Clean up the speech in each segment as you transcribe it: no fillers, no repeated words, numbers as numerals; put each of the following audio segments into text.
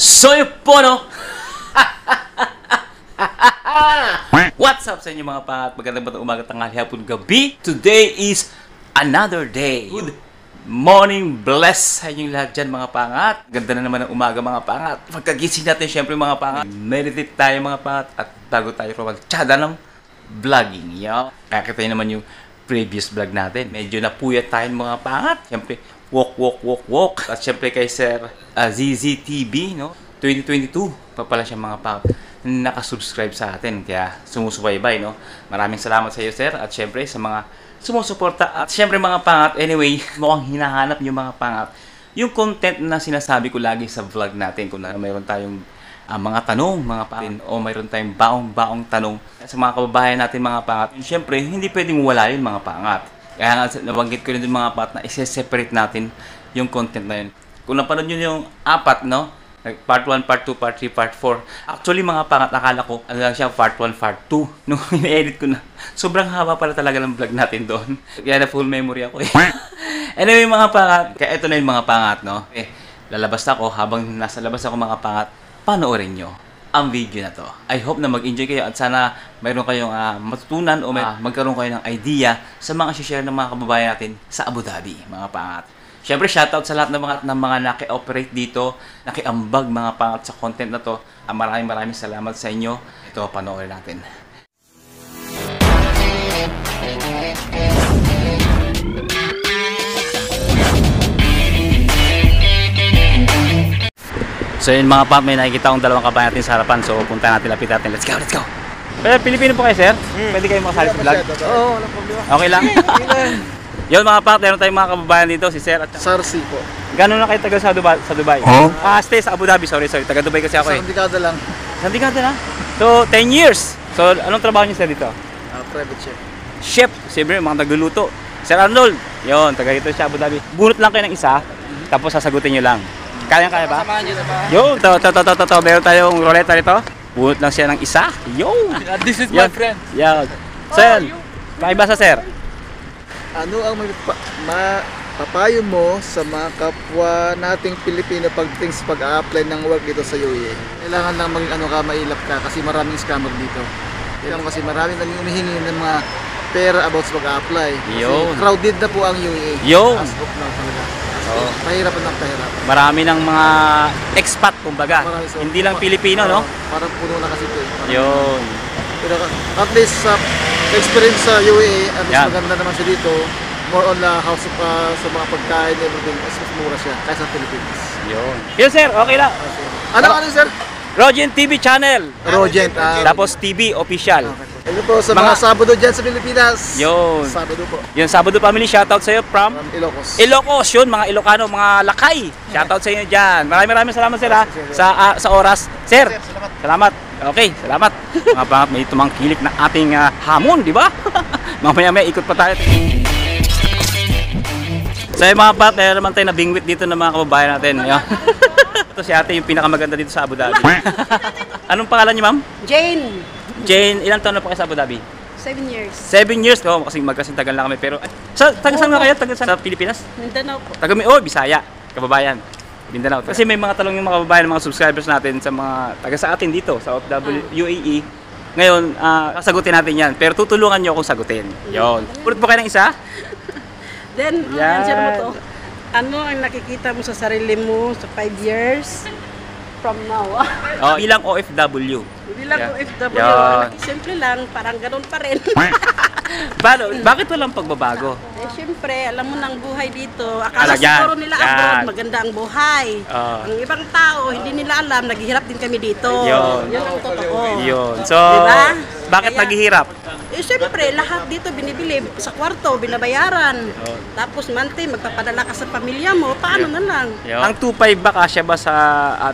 So yun po, no? What's up sa inyo mga pangat? Magandang umaga, tanghali, hapon, gabi. Today is another day. Good morning, bless sa inyong lahat dyan mga pangat. Ganda na naman ng umaga mga pangat. Pagkagising natin syempre mga pangat, meditate tayo mga pangat. At bago tayo mag-tsada ng vlogging, yo. Nakakita nyo naman yung previous vlog natin. Medyo napuyat tayo mga pangat. Syempre, walk. At syempre kay Sir ZZTV, no? 2022 pa pala siya mga pangat nakasubscribe sa atin. Kaya sumusubaybay, no? Maraming salamat sa iyo, Sir. At syempre sa mga sumusuporta. At syempre mga pangat, anyway, mukhang hinahanap nyo mga pangat yung content na sinasabi ko lagi sa vlog natin. Kung mayroon tayong mga tanong, mga pangat, o mayroon tayong baong tanong sa mga kababayan natin mga pangat. Syempre, hindi pwedeng wala yun mga pangat. Kaya nga, nabanggit ko rin din mga pangat na isa-separate natin yung content na yun. Kung napanood nyo yung apat, no? Part 1, Part 2, Part 3, Part 4. Actually, mga pangat, nakala ko, ano lang siya, Part 1, Part 2. Nung in-edit ko na, sobrang haba pala talaga ng vlog natin doon. Kaya na full memory ako eh. Anyway, mga pangat, kaya ito na yung mga pangat, no? Lalabas ako, habang nasa labas ako mga pangat, panoorin nyo ang video na to. I hope na mag-enjoy kayo at sana mayroon kayong matutunan o magkaroon kayo ng idea sa mga share ng mga kababayan natin sa Abu Dhabi, mga pangat. Siyempre, shoutout sa lahat ng mga naki-operate dito, naki-ambag mga pangat sa content na to. Maraming salamat sa inyo. Ito, panoorin natin. So yun mga pangat, may nakikita akong dalawang kabayan natin sa harapan. So punta natin, lapit natin. Let's go! Pero Pilipino po kayo, sir? Pwede kayo makasali sa vlog? Oo, walang problema. Okay lang? Yun mga pangat, meron tayong mga kababayan dito, si Sir at Sarsi po. Gano'n na kayo taga sa Dubai? Huh? Stay sa Abu Dhabi, sorry. Taga Dubai kasi ako eh. Isang dekada lang. Isang dekada na? So, 10 years. So, anong trabaho niyo sir dito? Private chef. Chef. Siyempre, mga nagluluto. Sir Arnold, yun, taga dito siya Abu Dhabi. Bunot lang kayo ng isa, tapos sasagutin niyo lang. Kaya ba? Samahan niyo na ba? Yun, ito. Meron tayong ruleta rito. Bunot lang siya ng isa. Yun. This is my friend. Yan. Sir, pakibasa sir. Ano ang mapapayo mo sa mga kapwa nating Pilipino pagdating sa pag-a-apply ng work dito sa UAE? Kailangan lang mailap ka kasi maraming scammer dito. Kasi maraming nang humihingi ng mga pera about sa pag-a-apply. Kasi crowded na po ang UAE. As of now talaga. Pahirapan ng pahirapan. Marami ng mga expat kumbaga. Hindi lang Pilipino, no? Parang puno na kasi ito. Yun. Pero at least sa experience sa UAE, at least maganda naman siya dito. More on the house of, sa mga pagkain and everything, mas mura siya kaysa Philippines. Yun. Yun sir, okay lang. Ano sir? Rogent TV channel. Rogent. Tapos TV official. Ano po sa mga Sabado dyan sa Pilipinas? Yun. Sabado po. Yun, Sabado family, shoutout sa'yo from Ilocos. Ilocos, yun, mga Ilocano, mga lakay. Shoutout sa inyo dyan. Maraming salamat sir ha, sa oras. Sir, salamat. Okay, salamat. Mga pangat, may tumangkilik na ating hamon, di ba? Mamaya ikot pa tayo. So yung mga pangat, meron naman tayo na bingwit dito ng mga kababayan natin. Ito si ate yung pinakamaganda dito sa Abu Dhabi. Anong pangalan niyo ma'am? Jane, ilang taon na po kayo sa Abu Dhabi? 7 years. 7 years? Oo, kasi magkasintagal lang kami. Pero, taga saan nga kayo? Taga sa Pilipinas? Mindanao po. Bisaya. Kababayan. Mindanao. Kasi may mga talong yung mga kababayan, mga subscribers natin sa mga taga sa atin dito, sa UAE. Ngayon, sagutin natin yan. Pero tutulungan nyo akong sagutin. Yun. Ulit po kayo ng isa? Then, answer mo to. Ano ang nakikita mo sa sarili mo sa 5 years from now? Ilang OFW. Bilang OFW. Siyempre lang, parang ganun pa rin. Bakit walang pagbabago? Siyempre, alam mo ng buhay dito. Akala siguro nila abroad, maganda ang buhay. Ang ibang tao, hindi nila alam, naghihirap din kami dito. Yun ang totoo. So, diba? Bakit naghihirap? Siyempre, lahat dito binibili sa kwarto, binabayaran. Tapos monthly, magpapadala ka sa pamilya mo, paano na lang? Ang 2.5 ba kasya ba sa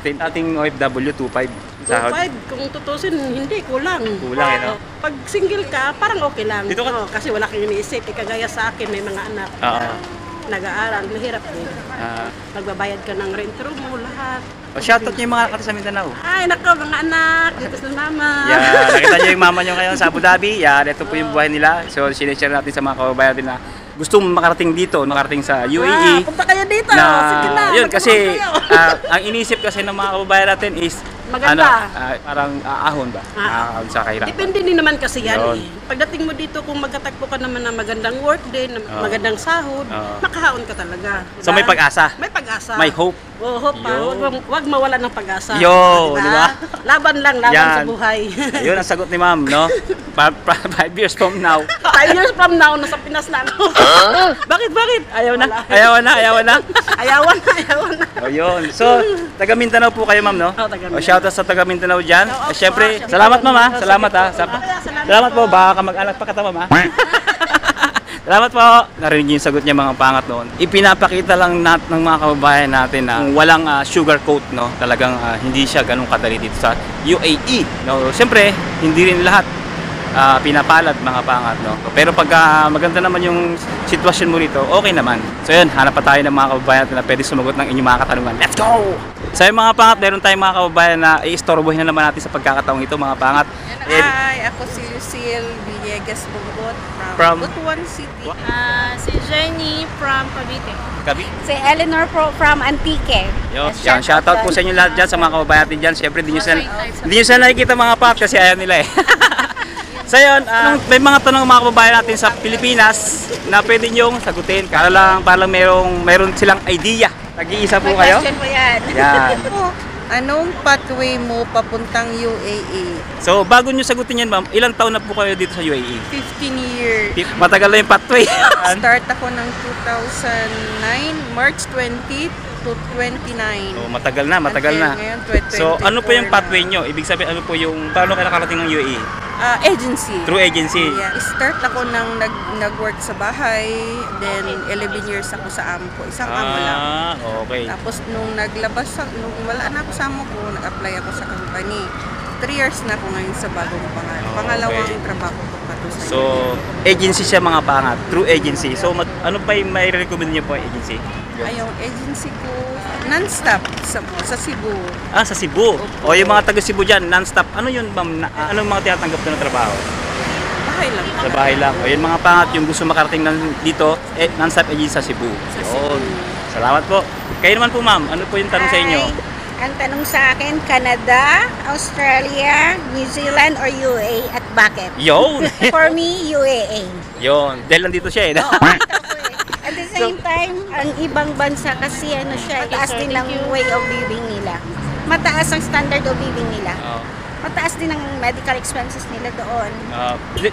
ating OFW 2.5? 2.5, kung tutusin, hindi, kulang. Kulang, no? Pag single ka, parang okay lang. Kasi wala kang iniisip. Kagaya sa akin, may mga anak na nag-aaral, mahirap din. Magbabayad ka ng rent room mo, lahat. Shoutout niyo yung mga anak sa Mindanao. Ay, nako, mga anak, dito sa mama. Nakita niyo yung mama niyo ngayon sa Abu Dhabi. Ito po yung buhay nila. So, sinishare natin sa mga kababayan din na gustong makarating dito, makarating sa UAE. Punta kayo dito. Na, Sige na. yun kasi magpunta kayo. ang inisip kasi ng mga kababayan natin is Maganda. parang aahon ba? Sa kahirapan. Depende din naman kasi yan Yun. eh. Pagdating mo dito, kung magkatagpo ka naman ng magandang work day, magandang sahod, makahaon ka talaga. So may pag-asa. May pag-asa. May hope. Oh, hope pa. Huwag mawala ng pag-asa. Yo, di ba? Laban lang, laban Yan. sa buhay. Yun ang sagot ni ma'am, no? 5 years from now. 5 years from now, nasa Pinas na ako. Bakit? Ayaw na? Wala. Ayawan na? Ayawan na. O yun. So, taga Mindanao po kayo, ma'am, no? Oo, taga Mindanao. O, shoutout sa taga Mindanao dyan. Oo, Siyempre, oo, salamat, ma'am, ha? sige Salamat, po. ha? Salamat po. Baka mag-anak pa kita, ma'am, ha? Salamat po. Narinig niyo yung sagot niya, mga pangat noon. Ipinapakita lang ng mga kababayan natin na walang sugar coat, no? Talagang hindi siya ganun kadali dito sa UAE. No? Siyempre, hindi rin lahat pinapalad, mga pangat, no? Pero pag maganda naman yung sitwasyon mo rito, okay naman. So yun, hanap pa tayo ng mga kababayan natin na pwede sumagot ng inyong mga katanungan. Let's go! So yun, mga pangat, meron tayong mga kababayan na i-istorbohin na naman natin sa pagkakataong ito, mga pangat. Hi, ako si Lucille Villegas Bungot from Butuan City. Si Jenny from Cavite. Gabi. Si Eleanor from Antique. Yo, yan, shoutout po sa inyo lahat dyan, sa mga kababayan natin dyan. Siyempre, hindi nyo sila nakikita, mga pangat, kasi ayaw nila eh. So yun, may mga tanong mga kababayan natin sa Pilipinas na pwede nyong sagutin. Para lang meron silang idea. Nag-iisa po kayo? Question po yan. Yan. Anong pathway mo papuntang UAE? So, bago nyo sagutin yan, ma'am, ilang taon na po kayo dito sa UAE? 15 years. Matagal na yung pathway. Start ako ng 2009, March 20 to 29. So, matagal na. Ngayon, 2024 So, ano po yung na. pathway nyo? Ibig sabihin, ano po yung, paano kayo nakarating ng UAE? Agency. Through agency? Yeah. Start ako nang nag-work sa bahay, then 11 years ako sa Amco. Isang amo lang. Okay. Tapos nung nung wala na ako sa amo ko, nag-apply ako sa company. 3 years na ako ngayon sa bagong pangalawang trabaho ko pa to sa So, agency siya, mga pangat. Through agency. So, ano pa yung may recommend niyo po ang agency? yung agency ko, non-stop sa Cebu. Sa Cebu. O yung mga taga Cebu dyan, non-stop. Ano yun, ma'am? Ano yung mga tinatanggap doon na trabaho? Bahay lang. Sa bahay lang. O yung mga pangat, yung gusto makarating dito, non-stop agency sa Cebu. Yun. Salamat po. Kayo naman po, ma'am. Ano po yung tanong sa inyo? Ang tanong sa akin, Canada, Australia, New Zealand, or UAE, at bakit? Yun! For me, UAE. Yun. Dahil nandito siya eh. At the same time, ang ibang bansa kasi mataas din ang way of living nila. Mataas ang standard of living nila. Mataas din ang medical expenses nila doon.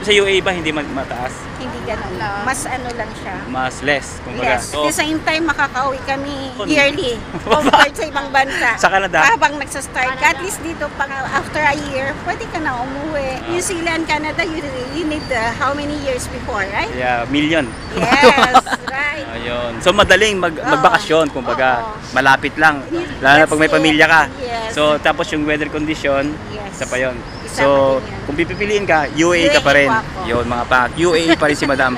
Sa UAE ba hindi mataas? Hindi ganun. Mas ano lang siya. Mas less, kumbaga. Yes. At the same time, makakauwi kami yearly compared sa ibang bansa. Sa Canada? Habang nagsastart ka, at least dito, after a year, pwede ka na umuwi. New Zealand, Canada, you need how many years before, right? Yeah, million. Yes, right. Ayun. So madaling magbakasyon, kumbaga. Oo. Malapit lang. Lalo na pag may That's it. pamilya ka. Yes. So tapos yung weather condition, Yes. isa pa yun. Isa So pa din yan. kung pipiliin ka, UAE ka pa rin. UAE po ako. Yun, mga pangat. UAE pa rin si madam.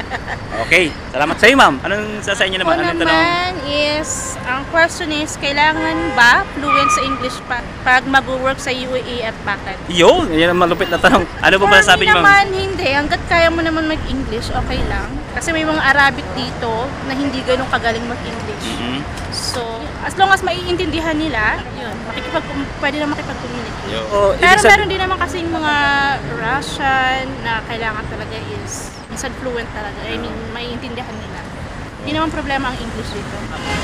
Okay. Salamat sa iyo, ma'am. Anong sa inyo naman? Ako Anong tanong? naman is, ang question is, kailangan ba fluent sa English pag mag-work sa UAE at bakit? Yun, yan ang malupit na tanong. Ano po ba sabi niyo, ma'am? naman, hindi. Hanggat kaya mo naman mag-English, okay lang. Kasi may mga Arabic dito na hindi ganun kagaling mag-English. Mhm. So, as long as maiintindihan nila, yun, pwede na makipag-communicate. Oh, Pero meron din naman kasing mga Russian na kailangan talaga is minsan fluent talaga. I mean, maiintindihan nila. Hindi naman problema ang English dito.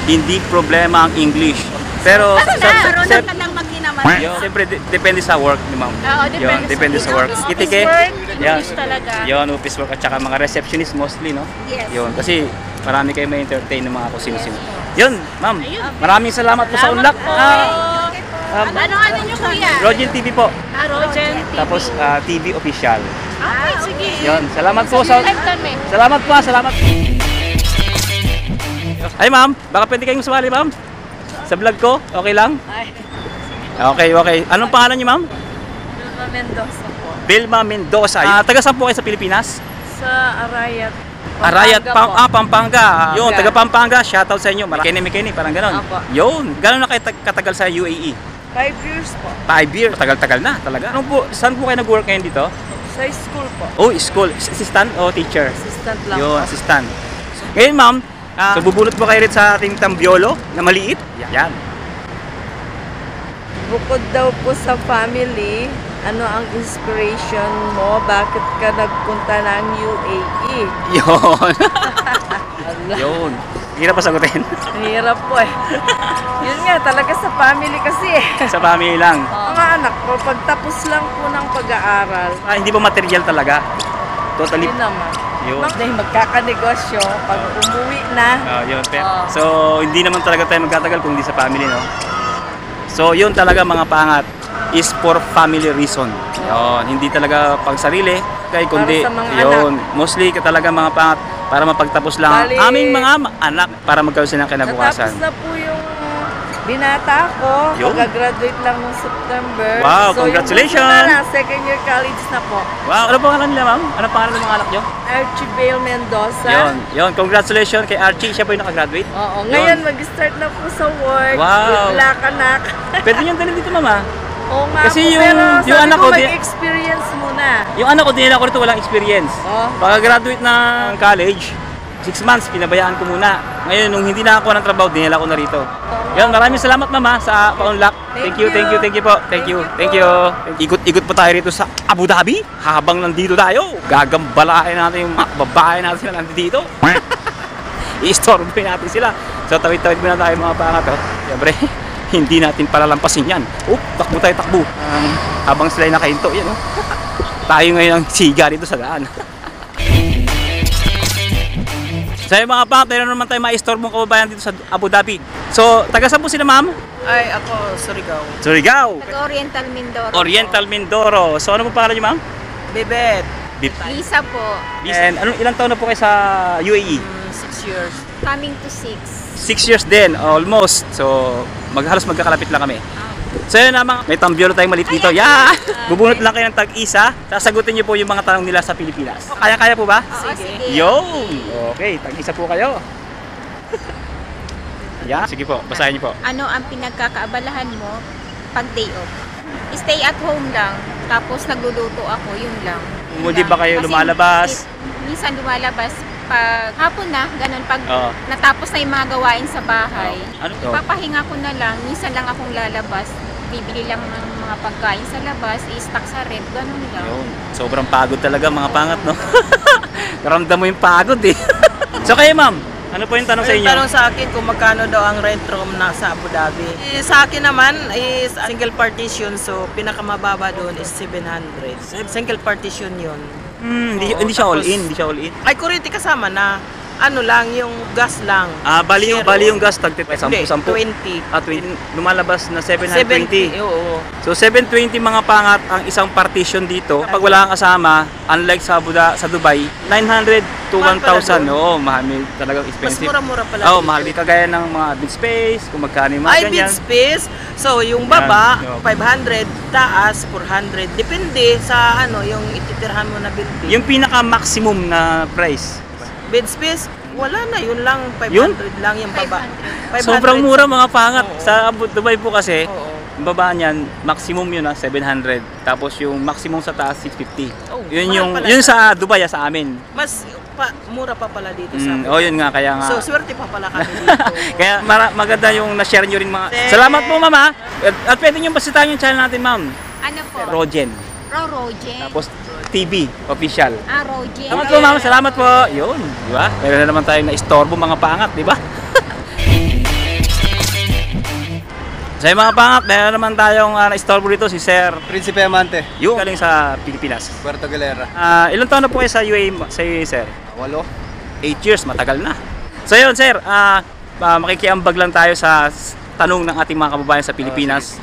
hindi problema ang English. Pero Marunong ka lang mag-inaman. siyempre depende sa work ni ma'am. Oo, Yun, depende sa work. Office Kitike. work, Yan. English talaga. Yun, office work at saka mga receptionist mostly, no? Yes. Yun, kasi marami kayo may entertain ng mga kung sino-sino. Yun, ma'am. Maraming salamat po sa unlak. Ano niyo kuya? Rogin TV po. Rogen. Tapos TV official. Okay, sige. Yun, salamat po sa Lifetime eh. Salamat po, salamat. Ay, ma'am, baka pwede kayong sumali, ma'am? Sa vlog ko? Okay lang? Okay. Anong pangalan niyo, ma'am? Vilma Mendoza po. Vilma Mendoza. Taga saan po kayo sa Pilipinas? Sa Arayat. Arayat, Pampanga. Yun, taga Pampanga. Shoutout sa inyo. Mikeni, parang ganon. Apo. Yun, ganon na kayo katagal sa UAE? 5 years po. 5 years. Tagal-tagal na talaga. Saan po kayo nag-work ngayon dito? Sa school po. Oh, school. Assistant o teacher? Assistant lang Yun, po. assistant. Ngayon ma'am, so bubunot po kayo rin sa ating tambiolo na maliit. Yan. Bukod daw po sa family, ano ang inspiration mo? Bakit ka nagpunta ng UAE? Yun. Yun. Hirap pa sagutin. Hirap po eh. Yun nga, talaga sa family kasi eh. Sa family lang. Mga anak ko, pagtapos lang po ng pag-aaral, Hindi pa material talaga. Totally. yun naman. Yun. Dahil magkakanegosyo, pag umuwi na, Yun. So, hindi naman talaga tayo magtatagal kung hindi sa family, no? So, yun talaga mga pangat is for family reason. Yun. Hindi talaga pang sarili. Kaya kundi, Para sa mga yun. Mostly ka talaga mga pangat para mapagtapos lang ang Bali, aming mga anak para magkaroon sila ng kinabukasan. natapos na po yung binata ko. Yun. Mag-graduate lang noong September. Wow, So, congratulations! yung bunso na lang, second year college na po. Wow, ano pangalan nila, ma'am? Ano pangalan ng mga anak nyo? Archibald Mendoza. Yun. Congratulations kay Archie. Siya po yung nakagraduate. Oo, ngayon mag-start na po sa work. Wow. Good luck, anak. Pwede niyong dalhin dito, mama. Oo nga Kasi po, yung- pero yung sabi anak ko ko, di- mag-experience muna. Yung anak ko, dinala ko rito, walang experience. Oh. Pagka-graduate ng college, 6 months, pinabayaan ko muna. Ngayon, nung hindi na ako ng trabaho, dinala ko na rito. Yan, maraming salamat mama sa paunlak. Thank you po. Thank you. Ikot-ikot pa tayo rito sa Abu Dhabi. Habang nandito tayo, gagambalain natin yung mga babae natin na nandito. I-storboy natin sila. So, tawid-tawid muna tayo mga pangat. Siyempre, hindi natin palalampasin yan. Takbo tayo, takbo. Habang sila nakahinto, yan. Tayo ngayon ang siga dito sa daan. So yung mga pangat, meron naman tayo ma-istorbong kababayan dito sa Abu Dhabi. So, taga saan po sila ma'am? Ay, ako, Surigao. Surigao. Oriental Mindoro. Oriental Mindoro. So ano po pangalan niyo ma'am? Bebet, Lisa po. And ilang taon na po kayo sa UAE? 6 years. Coming to 6. 6 years din, almost. So, halos magkakalapit lang kami. So yun naman, may tambiolo tayong malit dito. Bubunot lang kayo ng tag-isa. Sasagutin niyo po yung mga tanong nila sa Pilipinas. Kaya-kaya po ba? Sige. Yun! Okay, tag-isa po kayo. Sige po, basahin niyo po. Ano ang pinagkakaabalahan mo pag day off? Stay at home lang. Tapos nagluluto ako, yun lang. Hindi ba kayo Kasi lumalabas? Minsan lumalabas pag hapon na, ganun, pag Oo. natapos na yung mga gawain sa bahay. Ano to? Ipapahinga ko na lang, minsan lang akong lalabas. Bibili lang ng mga pagkain sa labas, i-stock sa ref, ganun lang. Yun. Sobrang pagod talaga mga pangat, no? Naramdam mo yung pagod eh. So kayo ma'am, ano po yung tanong sa Yung inyo? tanong sa akin kung magkano daw ang rent room na sa Abu Dhabi. Sa akin naman is single partition, so pinakamababa doon is 700. Single partition yun. Hindi siya all tapos- in, hindi siya all in. Ay, kuryente kasama na. Ano lang, yung gas lang. Bali yung gas tag Hindi, 10. 20. 20. Lumalabas na 720. 70, oo. So 720 mga pangat ang isang partition dito. Kapag wala kang kasama, unlike sa Dubai, 900 to Mahal pala 1,000. doon. Oo, mahal talagang Mas expensive. mura-mura pala Oo, dito. mahal di kagaya ng mga bed space, kung magkano yung mga Ay, ganyan. bid space. So, yung baba, Yan. 500, taas, 400. Depende sa yung ititirhan mo na building. Yung pinaka-maximum na price. Bed space, wala na. Yun lang, 500 Yun? lang yung baba. 500. Sobrang mura mga pangat. Oo. Sa Dubai po kasi, Oo. yung baba niyan, maximum yun 700. Tapos yung maximum sa taas, 650. Oh, Yun mahal yung, pala yun siya. sa Dubai, sa amin. Mas mura pa pala dito sa amin. Yun nga, kaya nga. So, swerte pa pala kami dito. Kaya maganda yung na-share nyo rin mga... Thanks. Salamat po, mama. At pwede nyo basitahin yung channel natin, ma'am. Ano po? Rogen. Rogen. Tapos TV, official. Rogen. Salamat po, ma'am. Salamat po. Yun, di ba? Meron na naman tayong na-istorbo mga pangat, di ba? Sa mga pangat, meron naman tayong na-istorbo dito si Sir. Principe Amante, Yung galing sa Pilipinas. Puerto Galera. Ilang taon na po kayo sa UAE, Sir? 8. 8 years, matagal na. So yun, Sir, makikiambag lang tayo sa tanong ng ating mga kababayan sa Pilipinas.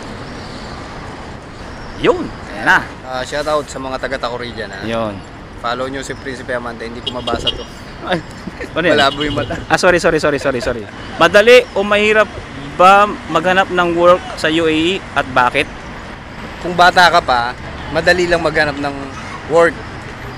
Yun, ayan na. Shout out sa mga taga-Takuri dyan. Yun. Follow nyo si Principe Amante, hindi ko mabasa to. Ay, ano yan? Malabo yung mata. Sorry. Madali o mahirap ba maghanap ng work sa UAE at bakit? Kung bata ka pa, madali lang maghanap ng work.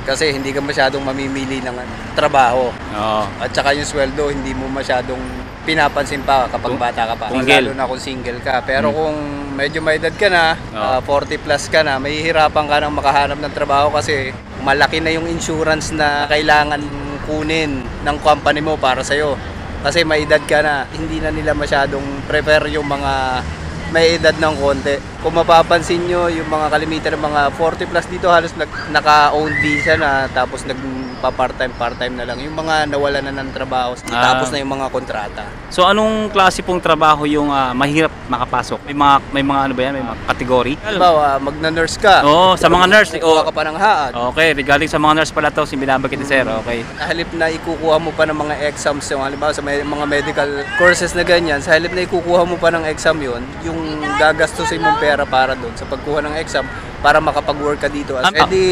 Kasi hindi ka masyadong mamimili ng trabaho. Oo. At saka yung sweldo, hindi mo masyadong pinapansin pa kapag bata ka pa. Single. Lalo na kung single ka. Pero kung medyo may edad ka na, 40 plus ka na, mahihirapan ka nang makahanap ng trabaho kasi malaki na yung insurance na kailangan kunin ng company mo para sa'yo. Kasi may edad ka na, hindi na nila masyadong prefer yung mga may edad ng konti. Kung mapapansin nyo, yung mga kalimitan ng mga 40 plus dito halos naka-own visa na, tapos nagpa-part-time na lang. Yung mga nawala na ng trabaho, tapos na yung mga kontrata. So anong klase pong trabaho yung mahirap makapasok? May mga ano ba yan? May mga category? Halimbawa, magna-nurse ka. Oo, sa mga nurse. Kukuha ka pa ng haad. Okay, regarding sa mga nurse pala to, si binabagit ni Sir. Okay. Halip na ikukuha mo pa ng mga exams yung halimbawa sa mga medical courses na ganyan, sa halip na ikukuha mo pa ng exam yon, yung gagastusin mong pera para doon sa pagkuha ng exam para makapag-work ka dito. Di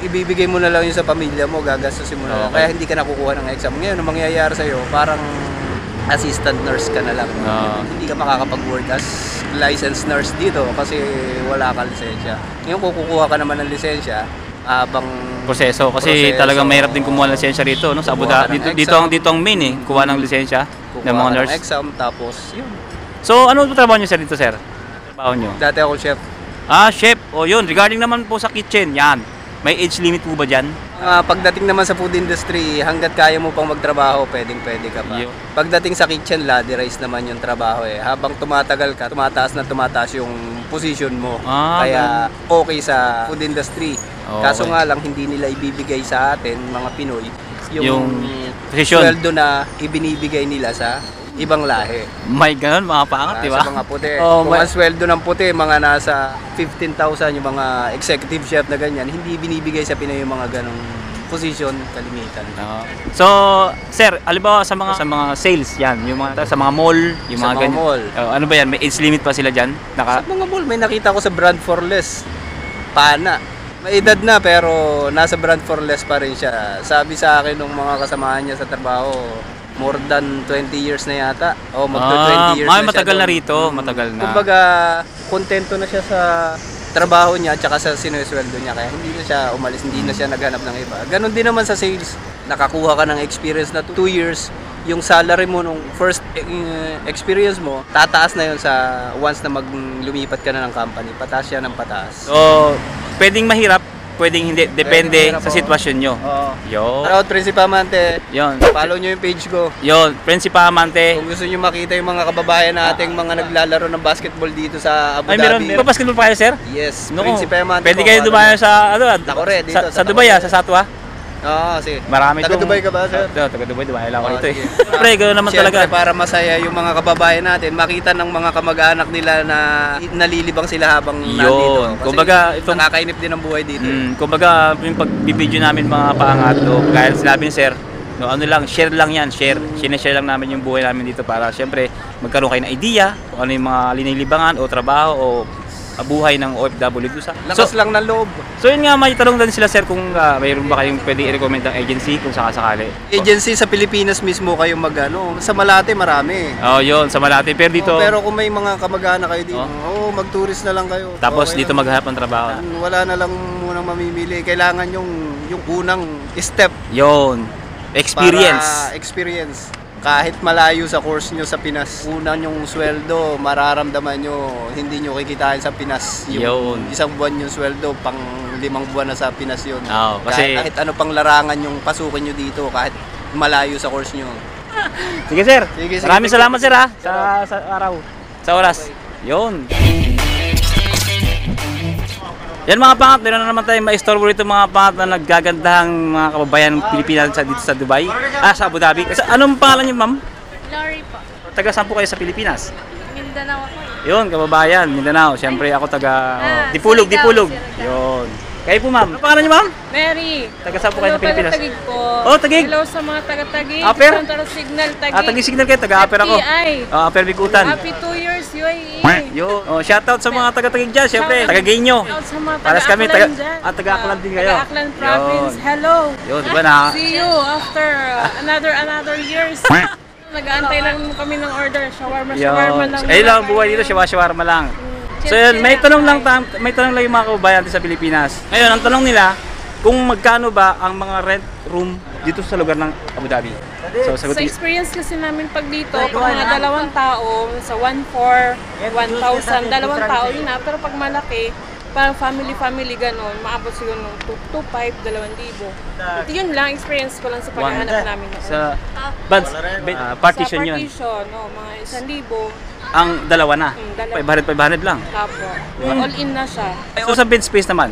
ibibigay mo na lang yun sa pamilya mo, gagastusin mo na lang. Kaya hindi ka nakukuha ng exam. Ngayon, ang mangyayari sa'yo, parang assistant nurse ka na lang. Hindi ka makakapag-work as licensed nurse dito kasi wala ka lisensya. Ngayon, kukuha ka naman ng lisensya habang proseso kasi talagang mahirap din kumuha ng lisensya rito, no? Sa Abu Dhabi dito ang main kuha ng lisensya ng mga nurse. Exam tapos yun. So ano trabaho niyo sir dito, sir? Trabaho niyo? Dati ako chef. Chef. Yun, regarding naman po sa kitchen, yan. May age limit po ba diyan? Pagdating naman sa food industry, hanggat kaya mo pang magtrabaho, pwede ka pa. Pagdating sa kitchen, ladder rise naman yung trabaho eh. Habang tumatagal ka, tumataas yung position mo. Kaya okay sa food industry. Kaso nga lang, hindi nila ibibigay sa atin, mga Pinoy, yung sweldo na ibinibigay nila sa ibang lahi. May ganun, mga pangat, di ba? Sa mga puti. Kung ang sweldo ng puti, mga nasa 15,000 yung mga executive chef na ganyan, hindi binibigay sa Pinoy yung mga ganong position, kalimitan. So, sir, halimbawa sa mga sales yan, yung mga sa mga mall, yung sa mga mall. Ano ba yan? May age limit pa sila diyan? Sa mga mall, may nakita ko sa brand for less. Pana. May edad na pero nasa brand for less pa rin siya. Sabi sa akin ng mga kasamahan niya sa trabaho, more than 20 years na yata. Magto 20 years na siya. Matagal na rito, matagal na. Kumbaga, kontento na siya sa trabaho niya at saka sa sinesweldo niya. Kaya hindi na siya umalis, hindi na siya naghanap ng iba. Ganon din naman sa sales. Nakakuha ka ng experience na 2 years. Yung salary mo nung first experience mo, tataas na yun sa once na lumipat ka na ng company. Pataas siya ng pataas. So, pwedeng mahirap, pwedeng hindi. Depende sa sitwasyon nyo. Yun. Shoutout Principa Amante. Yun. Follow nyo yung page ko. Yun, Principa Amante. Kung gusto nyo makita yung mga kababayan nating mga naglalaro ng basketball dito sa Abu Dhabi. Meron basketball pa kayo, sir? Yes, Principa Amante. Pwede kayo dumayo sa, Takore, dito, sa Dubai, sa Satwa? Sige. Marami taga Dubai ka ba, sir? Taga Dubai, Dubai lang ako dito. Siyempre, gano'n naman Siyempre, talaga. para masaya yung mga kababayan natin, makita ng mga kamag-anak nila na nalilibang sila habang nandito. Kasi kumbaga, nakakainip din ang buhay dito. Kumbaga, yung pagbibideo namin mga paangat, kaya sinabi ni sir, ano lang, share lang yan, share lang namin yung buhay namin dito para siyempre magkaroon kayo ng idea kung ano yung mga linilibangan o trabaho o buhay ng OFW dito sa lakas lang ng loob. So yun nga, may tanong din sila sir kung mayroon ba kayong pwede i-recommend ng agency kung sakasakali. Agency sa Pilipinas mismo kayo sa Malate marami. Yun, sa Malate. Pero dito pero kung may mga kamag-anak kayo dito, mag-tourist na lang kayo. Tapos dito maghanap ng trabaho. Wala na lang munang mamimili. Kailangan yung unang step. Yun. Experience. Kahit malayo sa course nyo sa Pinas, unang yung sweldo, mararamdaman nyo, hindi nyo kikitain sa Pinas. Yung isang buwan yung sweldo, pang 5 buwan na sa Pinas yun. Kasi kahit ano pang larangan yung pasukin nyo dito, kahit malayo sa course nyo. Sige sir, maraming salamat sir sa araw, sa oras. Yun. Yan mga pangat, meron na naman tayong ma-istorbo rito mga pangat na naggagandahang mga kababayan ng Pilipinas dito sa Dubai. Sa Abu Dhabi. Anong pangalan niyo, ma'am? Lori po. Taga saan po kayo sa Pilipinas? Mindanao ako. Yun, kababayan, Mindanao. Siyempre ako taga Dipulog. Yun. Kayo po, ma'am. Ano pangalan niyo, ma'am? Mary. Taga saan po kayo sa Pilipinas? Taga-Tagig po. Tagig. Hello sa mga taga-Tagig. Aper? Signal, Tagig. Tagig Signal kayo, taga-Aper ako. Aper Bikutan. Happy 2 years, UAE. Yo, shoutout sa mga taga-Tagig dyan, syempre. Taga-Gaynyo. Shoutout sa mga Paras kami, taga-Aklan dyan. taga-Aklan din kayo. Taga-Aklan province. Hello. Yun, diba na? See you after another years. Nag-aantay lang kami ng order. Shawarma lang. Ayun lang, buhay dito, shawarma lang. So yun, may tanong lang yung mga kababayan sa Pilipinas. Ngayon, ang tanong nila, kung magkano ba ang mga rent room dito sa lugar ng Abu Dhabi? So, sa experience kasi namin pag dito, pag mga 2 tao, sa 1,400, 1,000, 2 tao yun na. Pero pag malaki, parang family gano'n, maabot siguro ng 2,500, 2,000. Ito yun lang, experience ko lang sa paghahanap namin. Sa partition sa yun. partition, mga 1,000. Ang dalawa na. Dalawa. 500 lang. Tapos, all in na siya. So sa bed space naman,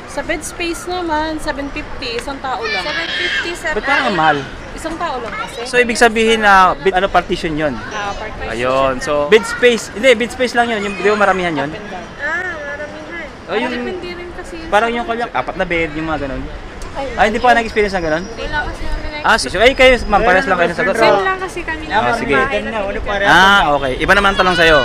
Sa bed space naman, 750, isang tao lang. 750 ba't parang ang mahal? Isang tao lang kasi. So ibig sabihin na partition yun? Partition. Ayun. So bed space, hindi, bed space lang yun. Yung, di ba maramihan yun? maramihan. O yung, Depende rin kasi. parang yung kanya, 4 na bed, yung mga ganun. Ay, hindi pa nag-experience ng ganun? Wala kasi kami So ay kayo, ma'am, pares lang kayo ng sagot. Same lang kasi kami na sige. bahay. Okay. Iba naman ang tanong sa'yo.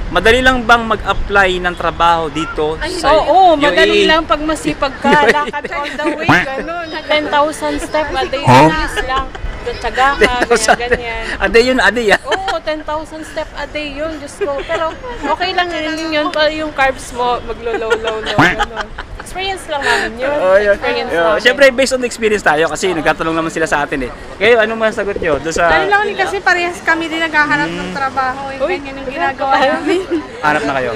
Madali lang bang mag-apply ng trabaho dito sa Oo, madali UAE? lang pag masipag ka. Lakad all the way, gano'n. 10,000 step a day. Bilis lang. Tsaga ka, ganyan. Ade yun, ade yan. Oo, 10,000 step a day yun, Diyos ko. Pero okay lang yun pa yung carbs mo, maglo-low, gano'n. Experience lang namin yun. Experience namin. Siyempre, based on the experience tayo kasi nagtatanong naman sila sa atin eh. Kayo, anong masagot nyo? Doon sa... Dahil lang kasi parehas kami din naghahanap ng trabaho. Ganyan yung ginagawa namin. Hanap na kayo?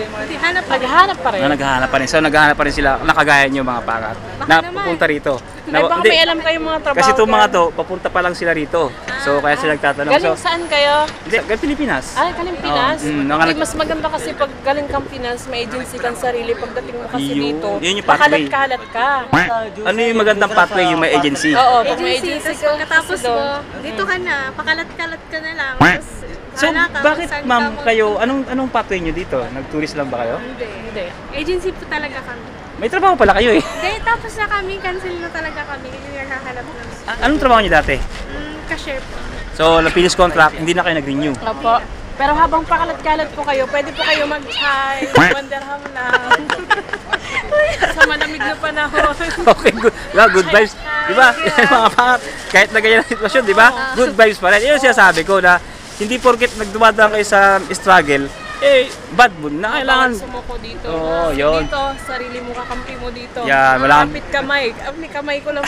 Naghahanap pa rin. Naghahanap pa rin. So, naghahanap pa rin sila, nakagaya nyo mga pangat. Na pupunta rito. Ay, baka may alam kayong mga trabaho. Kasi itong mga to, papunta pa lang sila rito. So, kaya sila nagtatanong. Galing saan kayo? Galing Pilipinas. Galing Pinas? Okay, Mas maganda kasi pag galing kang Pinas, may agency kang sarili. Pagdating mo kasi dito, yun yung pathway. makalat-kalat ka. Ano yung magandang pathway yung may agency? Oo, pag may agency ka, Pagkatapos mo, dito ka na, pakalat-kalat ka na lang. So, bakit ma'am kayo, anong pathway nyo dito? Nag-tourist lang ba kayo? Hindi. Agency po talaga kami. May trabaho pala kayo eh. Hindi, tapos na kami, cancel na talaga kami. Yung nakahanap namin. Anong trabaho nyo dati? Cashier po. So, na-finish contract, hindi na kayo nag-renew. Opo. Pero habang pakalat-kalat po kayo, pwede po kayo mag-hike, 1 dirham lang. Sa malamig na panahon. Okay, good. Good vibes. Di ba? Mga pangat, kahit na ganyan ang sitwasyon, di ba? Good vibes pa rin. Yun yung sinasabi ko na hindi porket nagdumadaan kayo sa struggle, bad mood na kailangan. Sumuko dito. Oo, yun. Dito, sarili mo kakampi mo dito. Yan, wala kang... Kapit kamay. Kamay ko lang.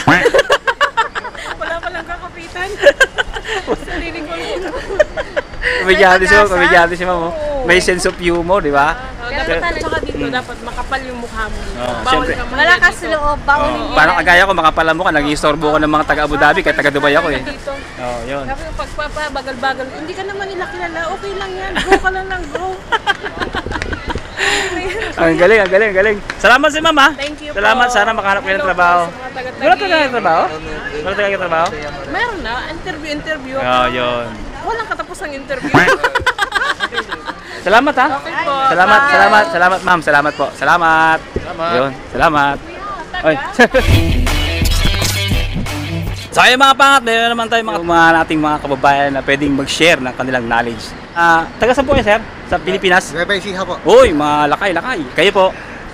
Wala pa lang kakapitan. Sarili ko lang. Komedyante si ma'am. May sense of humor, di ba? Dapat tsaka dito, dapat makapal yung mukha mo. Siyempre. Wala ka sa loob, bawal niya. Parang kagaya ko, makapal ang mukha, nag-istorbo ko ng mga taga Abu Dhabi, kahit taga Dubai ako eh. Dito. Yun. Kasi pagpapabagal-bagal, hindi ka naman nila kilala, okay lang yan, go ka lang, go. Ang galing. Salamat si ma'am ha. Thank you po. Salamat, sana makahanap kayo ng trabaho. Wala talaga ng trabaho? Wala talaga ng trabaho? Meron na, interview. Yun. Walang katapos ang interview. Salamat ha. Okay po. Salamat ma'am. Salamat po. Salamat. Yun, salamat. Oy. So ayun mga pangat, meron naman tayo mga nating mga kababayan na pwedeng mag-share ng kanilang knowledge. Taga saan po kayo sir? Sa Pilipinas? Nueva Ecija po. Uy, mga lakay. Kayo po?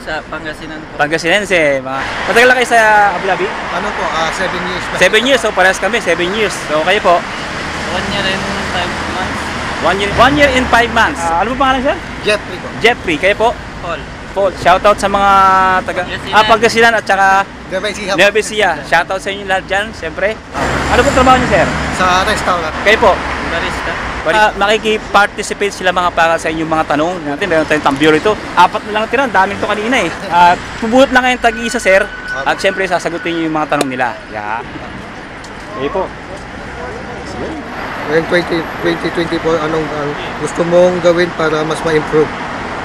Sa Pangasinan po. Pangasinense. Matagal na kayo sa Abu Dhabi? Ano po, 7 years. 7 years, so parehas kami, 7 years. So kayo po? 1 year and 5 months. 1 year and 5 months. Ano po pangalan sir? Jeffrey po. Jeffrey, kayo po? Paul. Shoutout sa mga taga Pangasinan at saka Nueva Ecija po. Nueva Ecija. Shoutout sa inyo lahat dyan, siyempre. Ano po trabaho niyo sir? Sa restaurant. Kayo po? Barista. Makiki-participate sila mga para sa inyong mga tanong. Natin, meron tayong tambyo rito. 4 na lang tira, daming to kanina eh. At pubuhot lang kayong tag-isa sir. At siyempre sasagutin niyo yung mga tanong nila. Yeah. Kayo po? Ngayon 2024, anong gusto mong gawin para mas ma-improve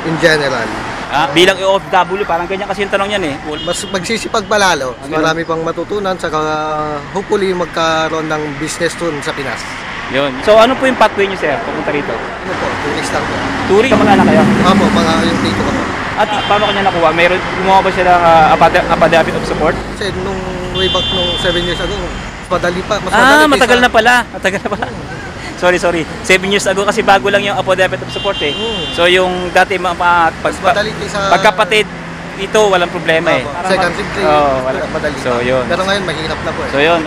in general? Bilang OFW, parang ganyan kasi yung tanong yan eh. Mas magsisipag pa lalo. Marami pang matutunan, saka hopefully magkaroon ng business dun sa Pinas. Yun. So ano po yung pathway niyo sir, pupunta rito? Ano po, tourist lang po. Touring? Kamag-anak kayo? Opo, mga yung dito ko po. At paano kanya nakuha? Mayroon, gumawa ba siya ng affidavit of support? Kasi nung way back nung 7 years ago, mas madali pa. Mas madali matagal na pala. Sorry. 7 years ago kasi bago lang yung affidavit of support eh. So yung dati pagkapatid, ito walang problema eh. Second degree, madali so, yun. Pero ngayon mahirap na po eh. So yun.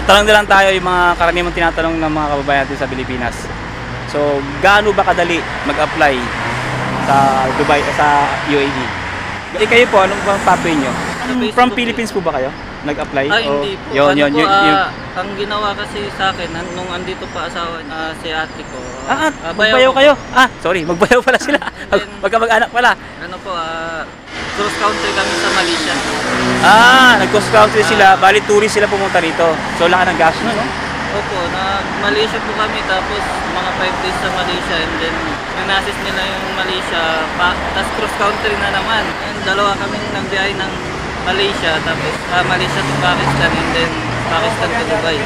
Tanong na lang tayo yung mga karaniwang tinatanong ng mga kababayan natin sa Pilipinas. So gaano ba kadali mag-apply sa Dubai, sa UAE? Kayo po, anong bang pathway nyo? From Philippines po ba kayo? Nag-apply? Hindi po. Yun. Ang ginawa kasi sa akin, nung andito pa asawa si ate ko. Magbayaw kayo? Sorry, magbayaw pala sila. Magkamag-anak pala. Ano po, Cross country kami sa Malaysia. Nag-cross country sila, bali tourist sila pumunta rito. So wala ka ng gas no? Opo, Malaysia po kami tapos mga 5 days sa Malaysia and then pinasis nila yung Malaysia, tapos cross country na naman. And dalawa kaming nagbiyahe ng Malaysia, tapos Malaysia to Pakistan and then Pakistan to Dubai.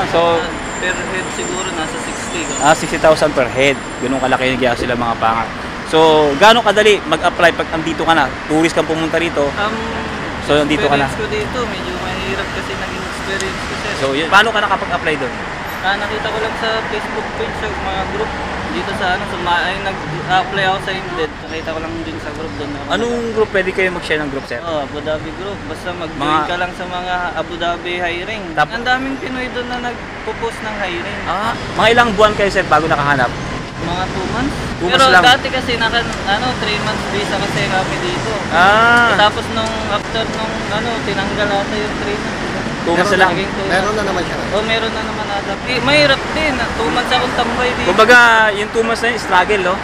So per head siguro nasa 60. 60,000 per head. Ganun kalaki yung gas sila mga pangat. So, gaano kadali mag-apply pag andito ka na? Tourist kang pumunta rito. So, andito ka na. Experience ko dito, medyo mahirap kasi naging experience ko siya. So, paano ka nakapag-apply doon? Nakita ko lang sa Facebook page sa mga group dito sa nag-apply ako sa Indeed. Nakita ko lang din sa group doon. Anong group? Pwede kayo mag-share ng group, sir? Abu Dhabi group. Basta mag-join ka lang sa mga Abu Dhabi hiring. Ang daming Pinoy doon na nagpo-post ng hiring. Mga ilang buwan kayo, sir, bago nakahanap? Mga 2 months. 2 Pero months lang. dati kasi 3 months visa kasi kami dito. Tapos after tinanggal ata yung 3 months. 2 months lang. Meron na naman siya. Meron na naman ata. Mahirap din. 2 months akong tambay dito. Kumbaga, yung 2 months na yun, struggle, no?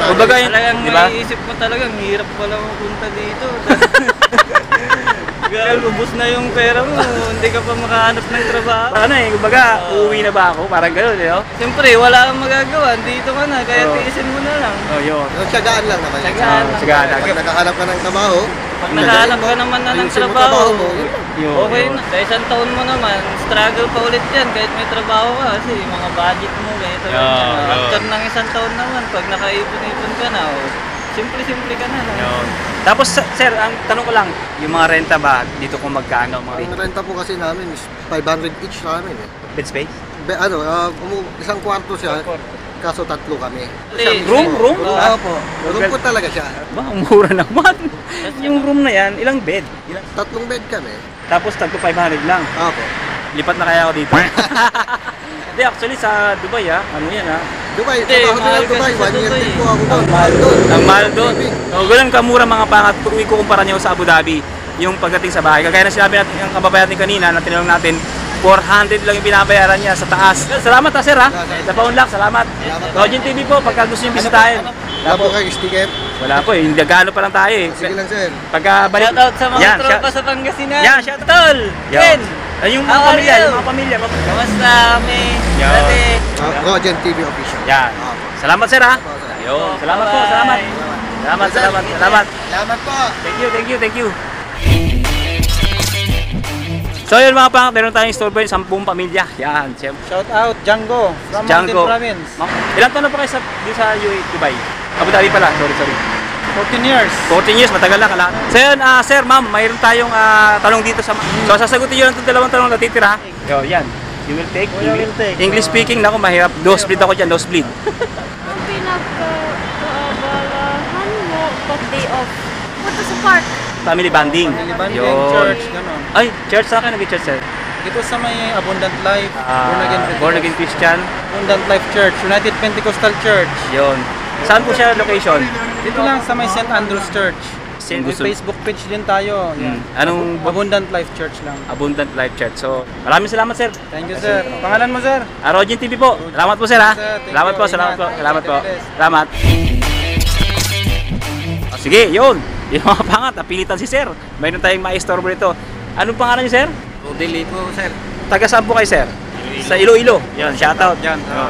Kumbaga, Talagang di ba? maiisip mo talagang hirap pala mapunta dito. Ubus na yung pera mo, hindi ka pa makahanap ng trabaho. Kumbaga, uuwi na ba ako? Parang gano'n, you know? Siyempre, wala kang magagawa. Dito ka na, kaya tiisin mo na lang. Yun. Tiyagaan lang naman. Tiyagaan lang. Pag nakahanap ka ng trabaho, Pag nakahanap ka naman na ng trabaho, okay na. Sa isang taon mo naman, struggle pa ulit yan kahit may trabaho ka. Kasi mga budget mo, ganito lang. After ng isang taon naman, pag nakaipon-ipon ka na, simple-simple ka na. Tapos, sir, ang tanong ko lang, yung mga renta ba, dito kung magkano? ang renta po kasi namin is 500 each namin eh. Bed space? Isang kwarto siya, kaso 3 kami. Room? Opo. Room po talaga siya. Ang mura naman. Yung room na yan, ilang bed? 3 bed kami. Tapos, tagpo 500 lang. Opo. Lipat na kaya ako dito. Hindi, actually, sa Dubai, ano yan, Dubai, Dubai, 1 year din po ako doon. Ang mahal doon. Ganun kamura mga pangat kung ikukumpara nyo sa Abu Dhabi yung pagdating sa bahay. Kagaya na sinabi natin, yung kababayan natin kanina na tinanong natin, 400 lang yung binabayaran niya sa taas. Salamat sir Sa paunlak, salamat. Rogin TV po, pagka gusto nyo bisitahin. Wala po kayo sticker? Wala po hindi gano pa lang tayo eh. Sige lang sir. Pagka balik. Shoutout sa mga tropa sa Pangasinan. Yan, shoutout! Ken! Yung mga pamilya. Kamusta kami? Dati. Rogin TV official. Yan. Salamat sir Ayun. Salamat po, salamat. Salamat po. Thank you. So yun mga pang, meron tayong store boy, 10 pamilya. Yan, siyempre. Shout out Django from Mountain Province. Ilan taon na po kayo sa UAE, Dubai? Abu Dhabi pala, sorry. 14 years. 14 years, matagal na kala. So yun, sir, ma'am, mayroon tayong tanong dito sa So sasagutin yun ang dalawang tanong na titira. Yo, yan. You will take? English speaking, naku, mahirap. Nosebleed ako dyan, nosebleed. Ang pinagkaabalahan mo pag day off? Punta sa park. Family bonding. Church, gano'n. Ay, church sa akin, nag-church sir. Dito sa may Abundant Life, Born again Christian. Abundant Life Church, United Pentecostal Church. Yun. Saan po siya location? Dito lang sa may St. Andrew's Church. May Facebook page din tayo. Anong Abundant Life Church lang. Abundant Life Church. So, maraming salamat sir. Thank you sir. Pangalan mo sir? Rogin TV po. Salamat po sir Salamat po. Salamat. Sige, yun. Yung mga pangat, napilitan si sir. Mayroon tayong maistorbo nito. Anong pangalan niyo sir? Rodeli po, sir. Taga saan po kayo sir? Sa Iloilo. Yan, shoutout. Yan, sa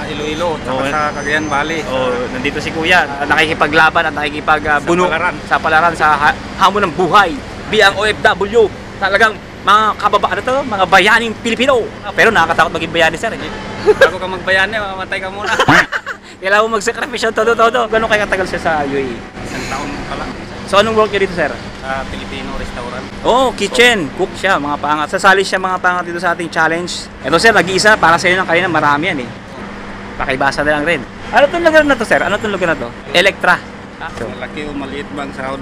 Iloilo, sa Cagayan Valley. Nandito si kuya. Nakikipaglaban at nakikipagbuno sa palaran sa hamon ng buhay. Biang OFW. Talagang mga kababaan to, mga bayaning Pilipino. Pero nakakatakot maging bayani sir. Bago ka magbayani, mamatay ka muna. Kailangan mo mag-sacrifice todo. Gano'n kayo katagal siya sa UAE? Isang taon pa lang. So anong work niya dito sir? Sa Filipino restaurant. Kitchen. Cook siya, mga pangat. Sasali siya mga pangat dito sa ating challenge. Ito sir, nag-iisa para sa inyo ng kanina, marami yan eh. Pakibasa na lang rin. Ano itong lugar na to sir? Ano itong lugar na to? Electra. Malaki o maliit bang sahod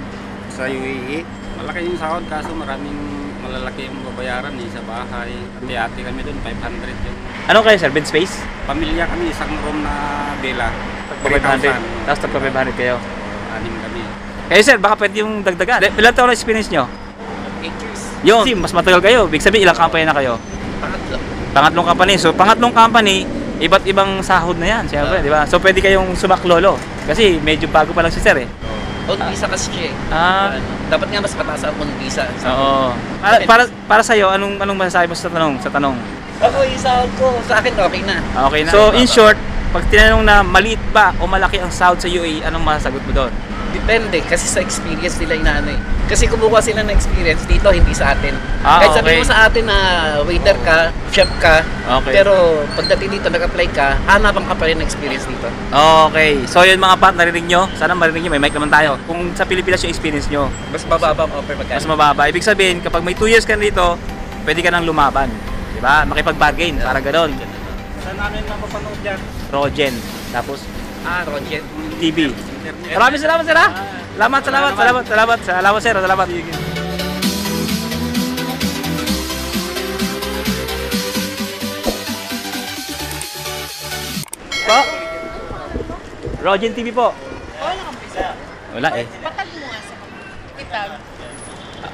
sa UAE? Malaki yung sahod kaso maraming malalaki yung babayaran sa bahay. Ati-ati kami doon, 500 yung... Ano kayo sir? Bed space? Pamilya kami, isang room na villa. 3,000. Tapos tagpa 500 kayo. 6 kami. Kayo sir, baka pwede yung dagdagan. Ilan taon na experience nyo? 8 years. Yun, mas matagal kayo. Big sabihin, ilang company na kayo? Pangatlong company. So, pangatlong company, iba't ibang sahod na yan. Siyempre, di ba? So, pwede kayong sumaklolo. Kasi medyo bago pa lang si sir eh. On visa kasi siya eh. Dapat nga mas mataas ang on visa. Oo. Para sa'yo, anong masasabi mo sa tanong? Ako, isa ko. Sa akin, okay na. Okay na. So, in short, pag tinanong na maliit ba o malaki ang sahod sa UAE, anong masasagot mo doon? Depende, kasi sa experience nila inaano eh. Kasi kumukuha sila ng experience dito, hindi sa atin. Kahit sabihin mo sa atin na waiter ka, chef ka, pero pagdating dito, nag-apply ka, hanapan ka pa rin ng experience dito. Okay. So yun mga pat, narinig nyo? Sana marinig nyo, may mic naman tayo. Kung sa Pilipinas yung experience nyo, mas mababa ang offer magkano. Mas mababa. Ibig sabihin, kapag may 2 years ka dito, pwede ka nang lumaban. Diba? Makipag-bargain, para gano'n. Saan namin mapapanood yan? Rogen. Tapos, Rogen TV. Maraming salamat, sir. Salamat, sir. Salamat. Po? Rogen TV po. Wala eh.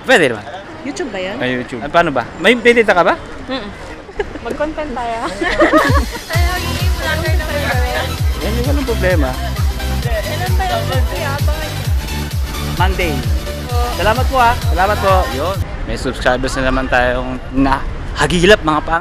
Pwede naman. YouTube ba yan? Ay, YouTube. Paano ba? May data ka ba? Mag-content tayo. Yan yung walang problema. Kailan ba yung Monday. Salamat po ha. Salamat po. Yun. May subscribers na naman tayong hagilap mga pang.